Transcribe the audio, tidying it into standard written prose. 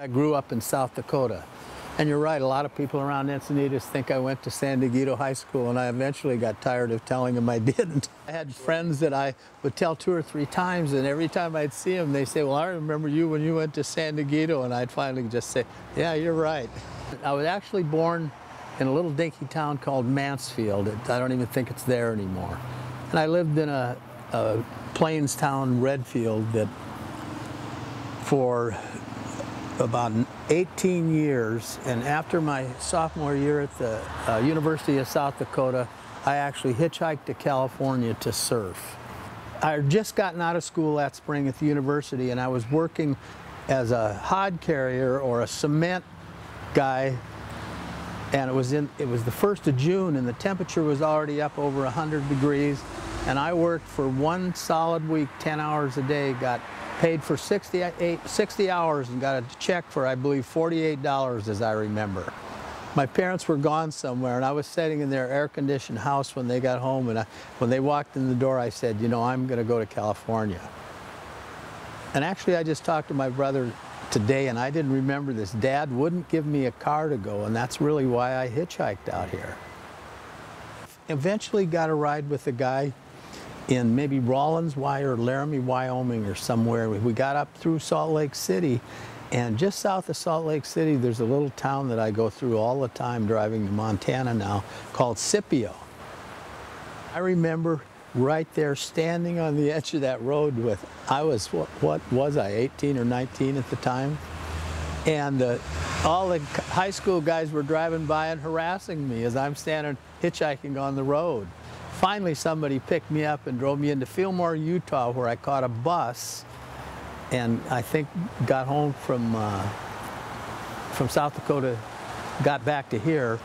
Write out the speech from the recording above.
I grew up in South Dakota. And you're right, a lot of people around Encinitas think I went to San Diego High School, and I eventually got tired of telling them I didn't. I had friends that I would tell 2 or 3 times, and every time I'd see them, they say, well, I remember you when you went to San Diego, and I'd finally just say, yeah, you're right. I was actually born in a little dinky town called Mansfield. I don't even think it's there anymore. And I lived in a plains town, Redfield, that for about 18 years, and after my sophomore year at the University of South Dakota, I actually hitchhiked to California to surf. I had just gotten out of school that spring at the university, and I was working as a hod carrier or a cement guy, and it was the 1st of June, and the temperature was already up over 100 degrees, and I worked for 1 solid week, 10 hours a day, got paid for 60 hours and got a check for, I believe, $48, as I remember. My parents were gone somewhere, and I was sitting in their air-conditioned house when they got home, and when they walked in the door, I said, you know, I'm going to go to California. And actually, I just talked to my brother today, and I didn't remember this. Dad wouldn't give me a car to go, and that's really why I hitchhiked out here. Eventually got a ride with a guy in maybe Rawlins, or Laramie, Wyoming, or somewhere. We got up through Salt Lake City, and just south of Salt Lake City, there's a little town that I go through all the time driving to Montana now called Scipio. I remember right there standing on the edge of that road with, I was, what was I, 18 or 19 at the time? And all the high school guys were driving by and harassing me as I'm standing hitchhiking on the road. Finally, somebody picked me up and drove me into Fillmore, Utah, where I caught a bus, and I think got home from South Dakota, got back to here,